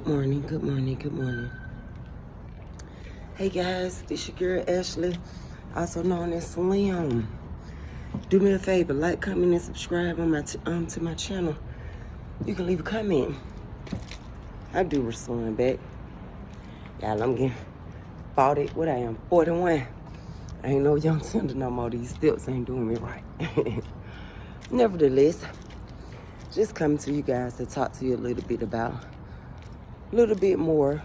Good morning, good morning, good morning. Hey guys, this your girl Ashley, also known as Slim. Do me a favor, like, comment, and subscribe on my to my channel. You can leave a comment. I do respond back. Y'all, I'm getting 40. What I am, 41. I ain't no young tender no more. These steps ain't doing me right. Nevertheless, just coming to you guys to talk to you a little bit more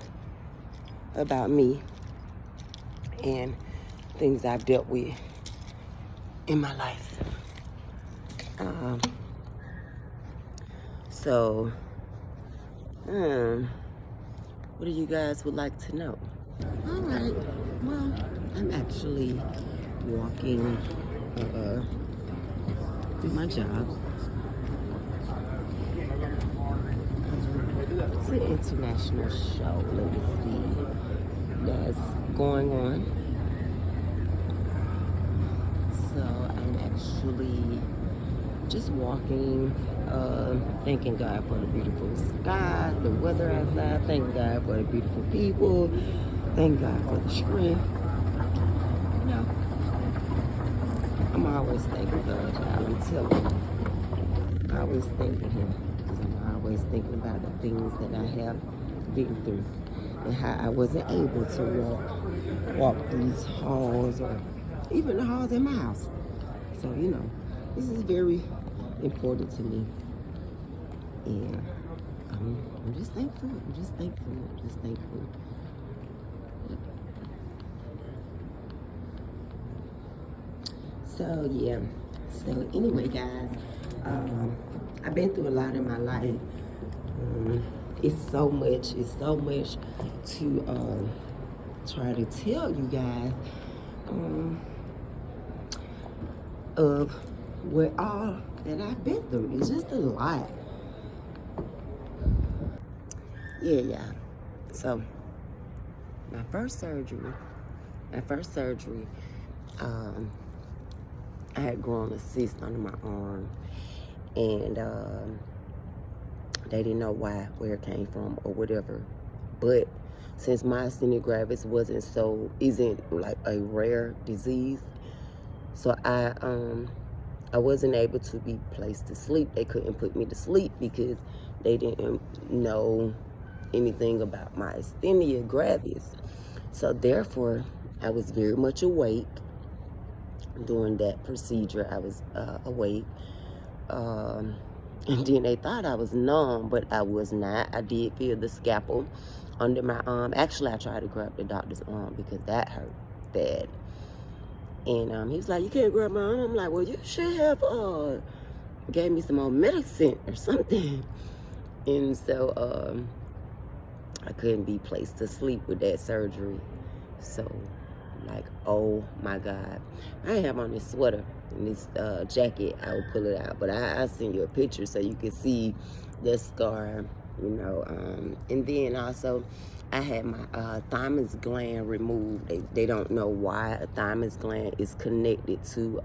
about me and things I've dealt with in my life. What do you guys would like to know? All right, well, I'm actually walking to my job. It's an international show, let me see, that's going on. So I'm actually just walking, thanking God for the beautiful sky, the weather outside, thank God for the beautiful people, thank God for the strength. You know, I'm always thanking God, y'all, I'm telling you. I always thanking Him, because I'm always thinking about the things that I have been through and how I wasn't able to walk these halls or even the halls in my house. So, you know, this is very important to me. And I'm just thankful. I'm just thankful. I'm just thankful. Yep. So, yeah. So, anyway, guys, I've been through a lot in my life. It's so much to try to tell you guys of what all that I've been through. It's just a lot. Yeah. So my first surgery, I had grown a cyst under my arm, and they didn't know where it came from or whatever. But since myasthenia gravis isn't like a rare disease, so I wasn't able to be placed to sleep. They couldn't put me to sleep because they didn't know anything about myasthenia gravis. So therefore, I was very much awake during that procedure. I was awake. And then they thought I was numb, but I was not. I did feel the scalpel under my arm. Actually, I tried to grab the doctor's arm because that hurt bad. And he was like, "You can't grab my arm." I'm like, "Well, you should have gave me some more medicine or something." And so I couldn't be placed to sleep with that surgery. So, like, oh my God. I have on this sweater and this jacket. I will pull it out, but I'll send you a picture so you can see the scar, you know. And then also, I had my thymus gland removed. They don't know why a thymus gland is connected to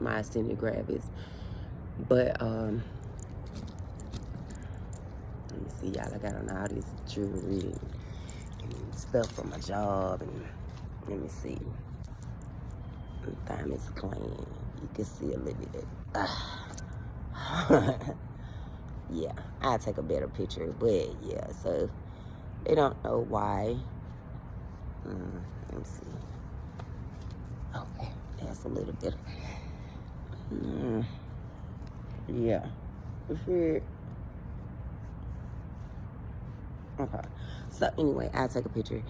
myasthenia gravis. But, let me see, y'all. I got on all this jewelry and stuff for my job. And let me see. Thymus gland. You can see a little bit. Yeah, I'll take a better picture. But yeah, so they don't know why. Let me see. Okay, that's a little bit. Yeah. Okay. So anyway, I'll take a picture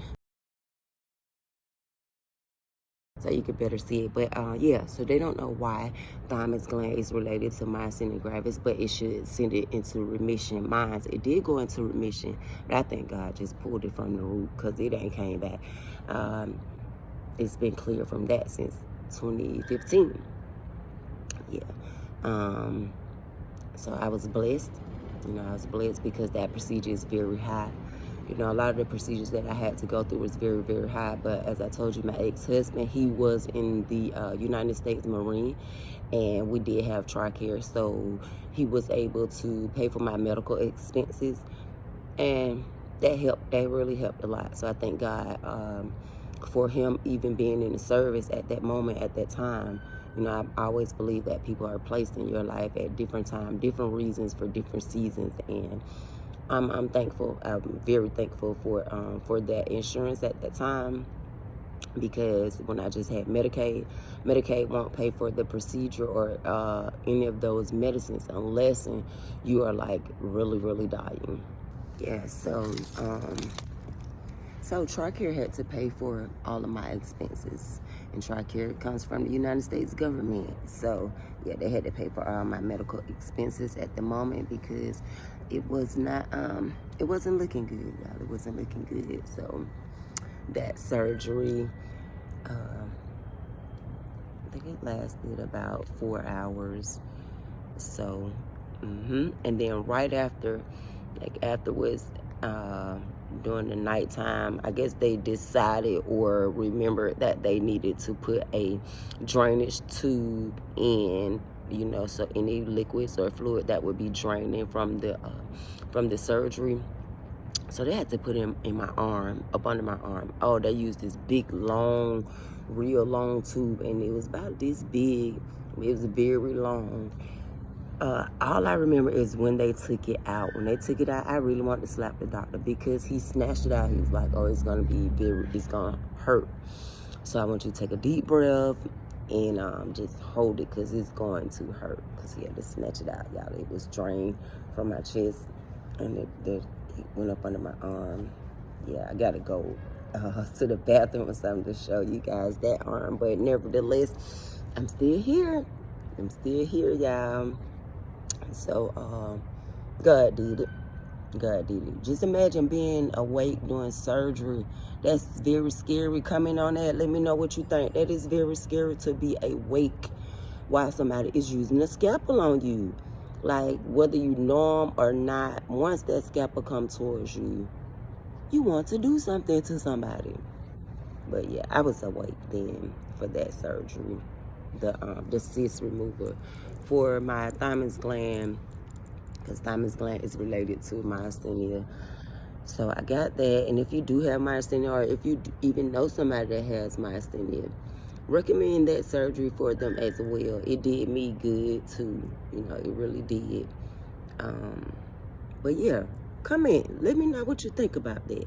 so you can better see it. But yeah, so they don't know why thymus gland is related to myasthenia gravis, but it should send it into remission. Mine, it did go into remission, but I think God just pulled it from the root because it ain't came back. It's been clear from that since 2015. Yeah. So I was blessed. You know, I was blessed because that procedure is very high. You know, a lot of the procedures that I had to go through was very, very high. But as I told you, my ex-husband, he was in the United States Marine, and we did have TRICARE. So he was able to pay for my medical expenses. And that helped. That really helped a lot. So I thank God for him even being in the service at that moment, at that time. You know, I always believe that people are placed in your life at different times, different reasons, for different seasons, and I'm thankful. I'm very thankful for that insurance at that time, because when I just had Medicaid won't pay for the procedure or any of those medicines unless you are like really, really dying. Yeah, so TRICARE had to pay for all of my expenses, and TRICARE comes from the United States government. So yeah, they had to pay for all my medical expenses at the moment, because it was not, it wasn't looking good, y'all. It wasn't looking good. So that surgery, I think it lasted about 4 hours. So, and then right after, like afterwards, during the nighttime, I guess they decided or remembered that they needed to put a drainage tube in, you know, so any liquids or fluid that would be draining from the surgery. So they had to put him in my arm, up under my arm. Oh, they used this big, long, real long tube, and it was about this big. It was very long. All I remember is when they took it out. When they took it out, I really wanted to slap the doctor, because he snatched it out. He was like, oh, it's gonna hurt. So I want you to take a deep breath and just hold it, because it's going to hurt. Because he had to snatch it out, y'all. It was drained from my chest, and it went up under my arm. Yeah, I gotta go to the bathroom or something to show you guys that arm. But nevertheless, I'm still here. I'm still here, y'all. So God did it. God did it. Just imagine being awake doing surgery. That's very scary. Comment on that. Let me know what you think. That is very scary, to be awake while somebody is using a scalpel on you. Like, whether you know them or not, once that scalpel comes towards you, you want to do something to somebody. But yeah, I was awake then for that surgery, the cyst removal for my thymus gland, because thymus gland is related to myasthenia. So I got that. And if you do have myasthenia, or if you even know somebody that has myasthenia, recommend that surgery for them as well. It did me good too, you know, it really did. But yeah, comment, let me know what you think about that.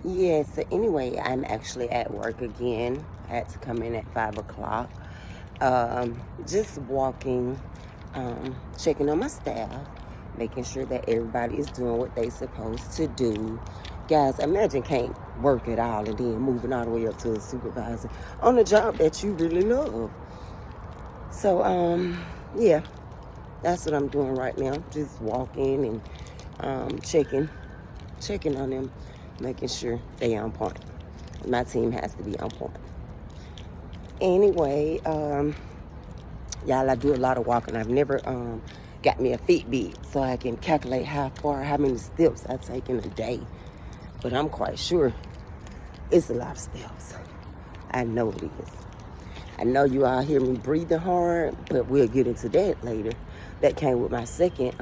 Yeah, so anyway, I'm actually at work again. I had to come in at 5 o'clock. Just walking, checking on my staff, making sure that everybody is doing what they supposed to do. Guys, imagine can't work at all and then moving all the way up to a supervisor on a job that you really love. So, yeah, that's what I'm doing right now. Just walking and checking on them, making sure they on point. My team has to be on point. Anyway, y'all, I do a lot of walking. I've never got me a Fitbit so I can calculate how many steps I take in a day. But I'm quite sure it's a lot of steps. I know it is. I know you all hear me breathing hard, but we'll get into that later. That came with my second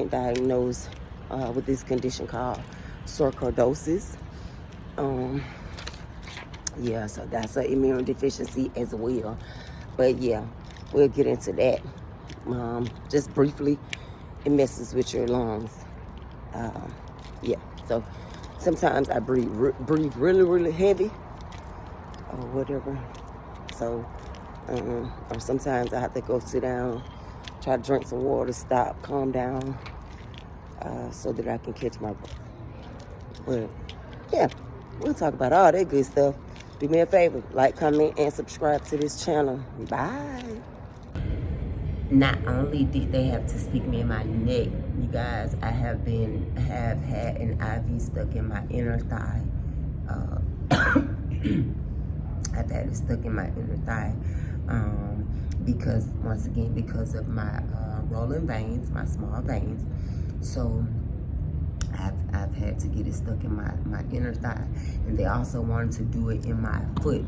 diagnosis with this condition called sarcoidosis. Yeah, so that's an immune deficiency as well. But yeah, we'll get into that. Just briefly, it messes with your lungs. Yeah, so sometimes I breathe really, really heavy or whatever. So, or sometimes I have to go sit down, try to drink some water, stop, calm down, so that I can catch my breath. But yeah, we'll talk about all that good stuff. Do me a favor, like, comment, and subscribe to this channel. Bye. Not only did they have to stick me in my neck, you guys, I have had an IV stuck in my inner thigh. I've had it stuck in my inner thigh because, once again, because of my rolling veins, my small veins. So I've had to get it stuck in my inner thigh. And they also wanted to do it in my foot.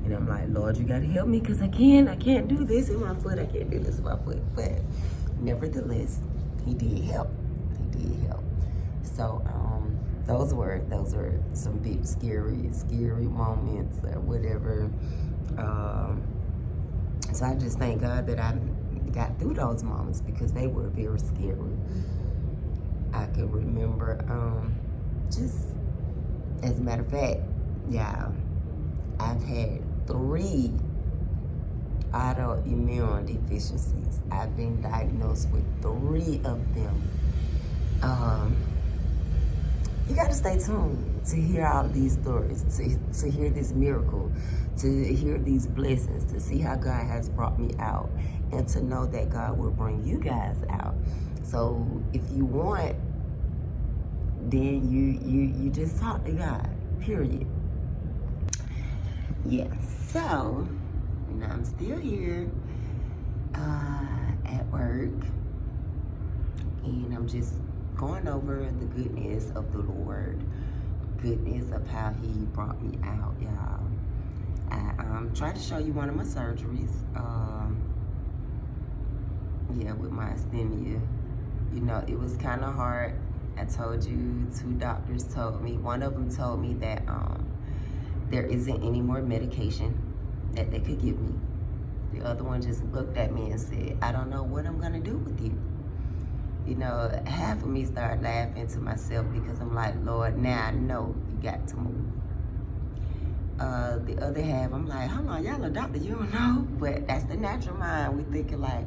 And I'm like, Lord, you gotta help me, because I can't do this in my foot. I can't do this in my foot. But nevertheless, he did help. He did help. So those were some big scary moments or whatever. So I just thank God that I got through those moments, because they were very scary. I could remember, just as a matter of fact, yeah, I've had 3 autoimmune deficiencies. I've been diagnosed with 3 of them. You got to stay tuned to hear all of these stories, to hear this miracle, to hear these blessings, to see how God has brought me out, and to know that God will bring you guys out. So if you want, then you just talk to God, period. Yeah, so now I'm still here at work, and I'm just going over the goodness of the Lord, goodness of how he brought me out, y'all. I tried to show you one of my surgeries, yeah, with my asthenia. You know, it was kind of hard. I told you 2 doctors told me, one of them told me that there isn't any more medication that they could give me. The other one just looked at me and said, I don't know what I'm gonna do with you. You know, half of me started laughing to myself, because I'm like, Lord, now I know you got to move. The other half, I'm like, hold on, y'all a doctor, you don't know? But that's the natural mind. We thinking like,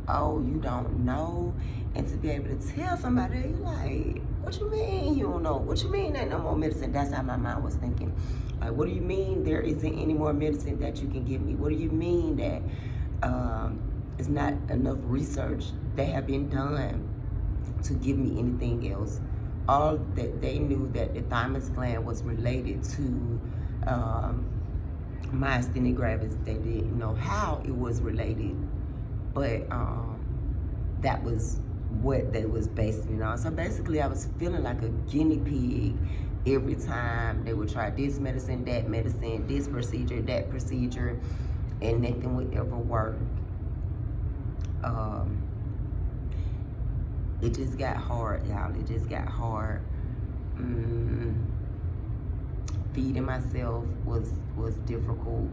oh, you don't know? And to be able to tell somebody, you like, what you mean you don't know? What you mean ain't no more medicine? That's how my mind was thinking. Like, what do you mean there isn't any more medicine that you can give me? What do you mean that it's not enough research that have been done to give me anything else? All that they knew that the thymus gland was related to myasthenia gravis. They didn't know how it was related, but that was what they was basing it on. So basically, I was feeling like a guinea pig every time they would try this medicine, this procedure, that procedure, and nothing would ever work. It just got hard, y'all. It just got hard. Feeding myself was difficult.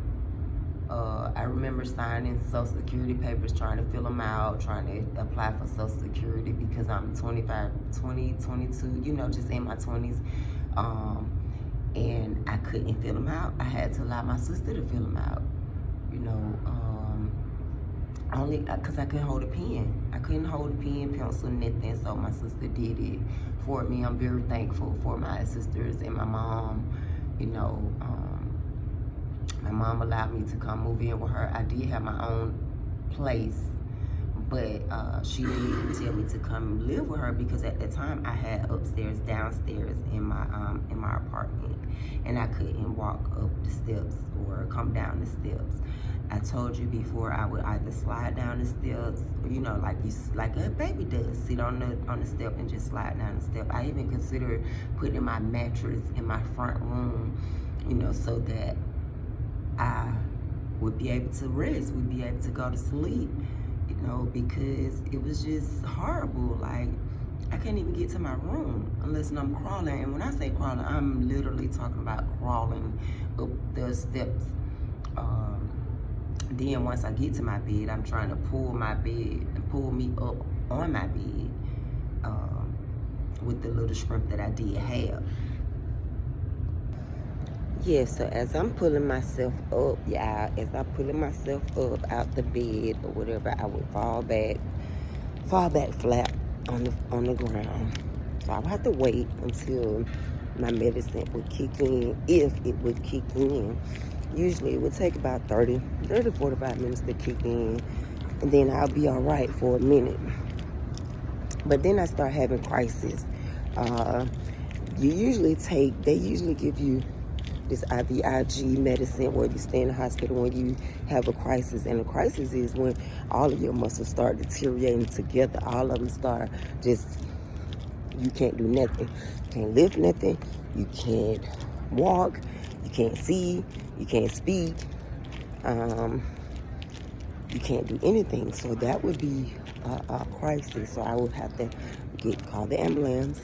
I remember signing Social Security papers, trying to fill them out, trying to apply for Social Security, because I'm 25, 20, 22, you know, just in my 20s. And I couldn't fill them out. I had to allow my sister to fill them out, you know, only because I couldn't hold a pen. I couldn't hold a pen, pencil, nothing, so my sister did it for me. I'm very thankful for my sisters and my mom, you know. My mom allowed me to come move in with her. I did have my own place, but she didn't tell me to come live with her, because at the time I had upstairs, downstairs in my apartment, and I couldn't walk up the steps or come down the steps. I told you before, I would either slide down the steps, you know, like a baby does, sit on the step and just slide down the step. I even considered putting my mattress in my front room, you know, so that I would be able to rest, would be able to go to sleep, you know, because it was just horrible. Like, I can't even get to my room unless I'm crawling. And when I say crawling, I'm literally talking about crawling up the steps. Then once I get to my bed, I'm trying to pull my bed and pull me up on my bed with the little shrimp that I did have. Yeah, so as I'm pulling myself up, y'all, as I'm pulling myself up out the bed or whatever, I would fall back flat on the ground. So I would have to wait until my medicine would kick in, if it would kick in. Usually it would take about 30 to 45 minutes to kick in, and then I'll be all right for a minute. But then I start having crises. They usually give you this IVIG medicine where you stay in the hospital when you have a crisis. And a crisis is when all of your muscles start deteriorating together. All of them start you can't do nothing. You can't lift nothing. You can't walk. You can't see. You can't speak. you can't do anything. So that would be a crisis. So I would have to call the ambulance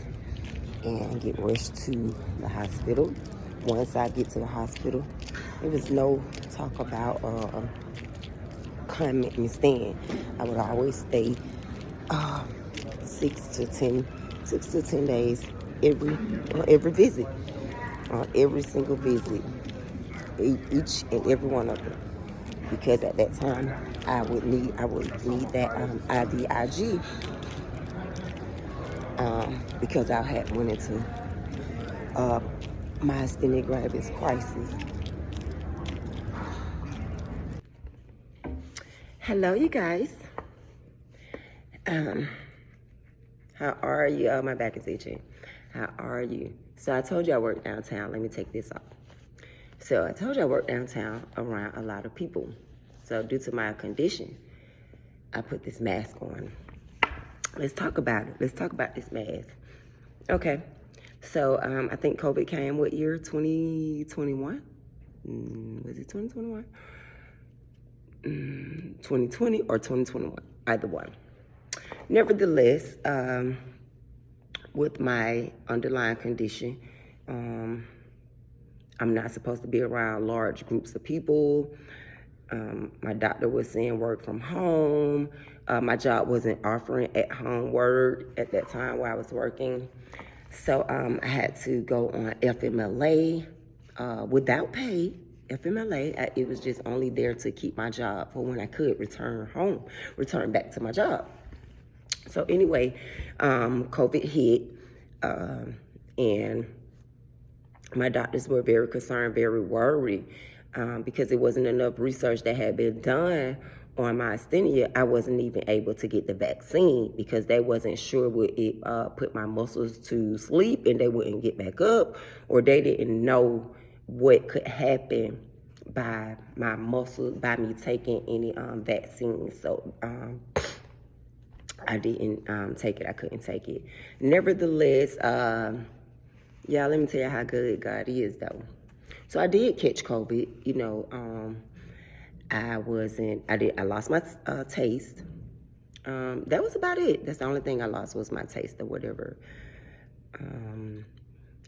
and get rushed to the hospital. Once I get to the hospital, there was no talk about coming and staying. I would always stay 6 to 10 days every visit, every single visit, each and every one of them. Because at that time, I would need that IVIG, because I had went into myasthenia gravis crisis. Hello, you guys. How are you? Oh, my back is itching. How are you? So I told you I work downtown. Let me take this off. So I told you I work downtown around a lot of people. So due to my condition, I put this mask on. Let's talk about it. Let's talk about this mask. Okay. So I think COVID came what year? 2021? Was it 2021? 2020 or 2021? Either one. Nevertheless, with my underlying condition, I'm not supposed to be around large groups of people. My doctor was saying work from home. My job wasn't offering at-home work at that time while I was working. So I had to go on FMLA without pay. FMLA, it was just only there to keep my job for when I could return back to my job. So anyway, COVID hit, and my doctors were very concerned, very worried, because there wasn't enough research that had been done on myasthenia. I wasn't even able to get the vaccine because they wasn't sure would it put my muscles to sleep and they wouldn't get back up, or they didn't know what could happen by my muscles by me taking any vaccine. So I didn't take it. I couldn't take it. Nevertheless, yeah, let me tell you how good God is, though. So I did catch COVID. You know, I lost my taste. That was about it. That's the only thing I lost was my taste or whatever.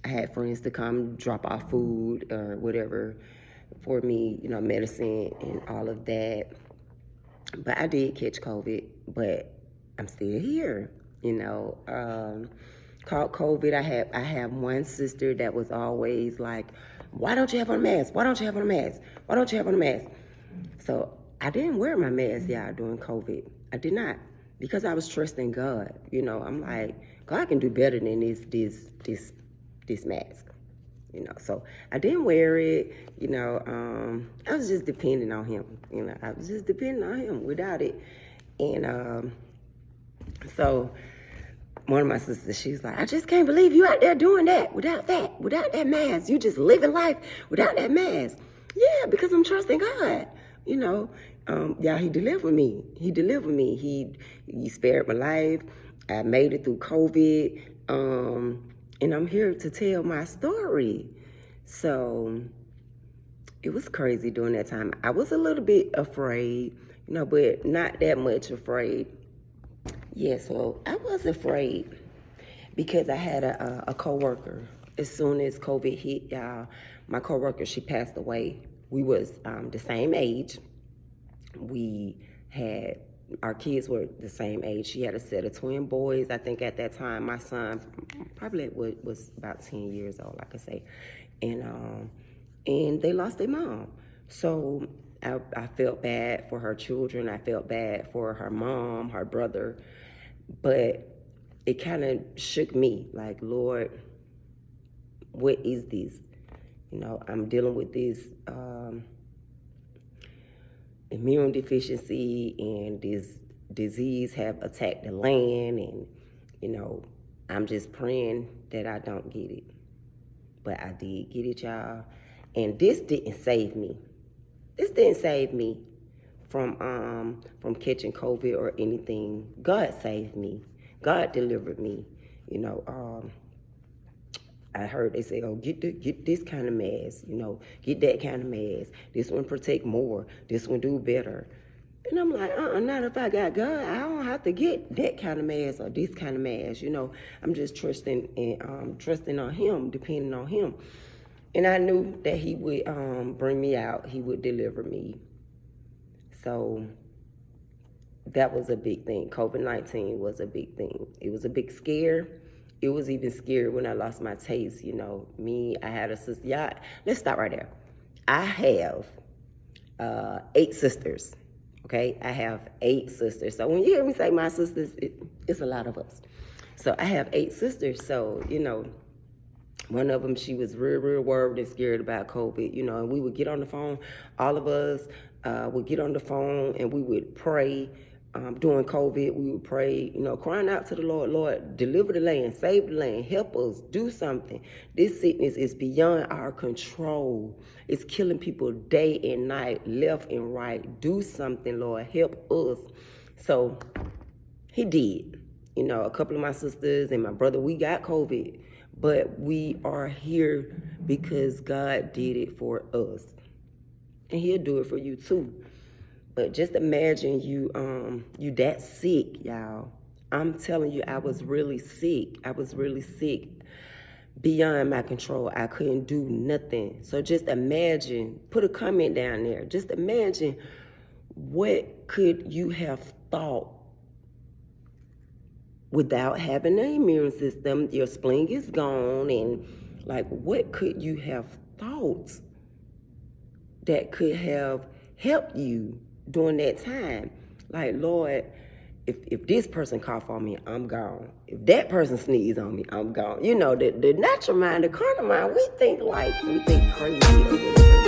I had friends to come drop off food or whatever for me, you know, medicine and all of that. But I did catch COVID, but I'm still here, you know. Caught COVID. I have one sister that was always like, why don't you have on a mask? Why don't you have on a mask? Why don't you have on a mask? So I didn't wear my mask, y'all, during COVID. I did not, because I was trusting God. You know, I'm like, God can do better than this mask. You know, so I didn't wear it. You know, I was just depending on Him. You know, I was just depending on Him without it. And so one of my sisters, she's like, I just can't believe you out there doing that without that mask. You just living life without that mask. Yeah, because I'm trusting God. You know, yeah, He delivered me. He delivered me. He spared my life. I made it through COVID. And I'm here to tell my story. So it was crazy during that time. I was a little bit afraid, you know, but not that much afraid. Yeah, so I was afraid because I had a coworker. As soon as COVID hit, y'all, my coworker, she passed away. We was the same age. Our kids were the same age. She had a set of twin boys. I think at that time, my son probably was about 10 years old, like I say. And they lost their mom. So I felt bad for her children. I felt bad for her mom, her brother. But it kind of shook me, like, Lord, what is this? You know, I'm dealing with this immune deficiency, and this disease have attacked the land, and, you know, I'm just praying that I don't get it. But I did get it, y'all. And this didn't save me. This didn't save me from catching COVID or anything. God saved me. God delivered me. You know, I heard they say, oh, get this kind of mask, you know, get that kind of mask. This one protect more. This one do better. And I'm like, not if I got God. I don't have to get that kind of mask or this kind of mask. I'm just trusting and trusting on Him, depending on Him. And I knew that He would bring me out. He would deliver me. So that was a big thing. COVID-19 was a big thing. It was a big scare. It was even scary when I lost my taste. I had a sister. Yeah, let's stop right there. I have 8 sisters. Okay, I have 8 sisters. So when you hear me say my sisters, it's a lot of us. So I have 8 sisters. So, one of them, she was real, real worried and scared about COVID, and we would get on the phone. All of us would get on the phone and we would pray. During COVID, we would pray, crying out to the Lord, Lord, deliver the land, save the land, help us, do something. This sickness is beyond our control. It's killing people day and night, left and right. Do something, Lord, help us. So He did. A couple of my sisters and my brother, we got COVID, but we are here because God did it for us. And He'll do it for you too. But just imagine you that sick, y'all. I'm telling you, I was really sick. I was really sick, beyond my control. I couldn't do nothing. So just imagine, put a comment down there. Just imagine, what could you have thought without having an immune system? Your spleen is gone, and what could you have thought that could have helped you during that time? Lord, if this person cough on me, I'm gone. If that person sneeze on me, I'm gone. The natural mind, the carnal mind, we think crazy or whatever.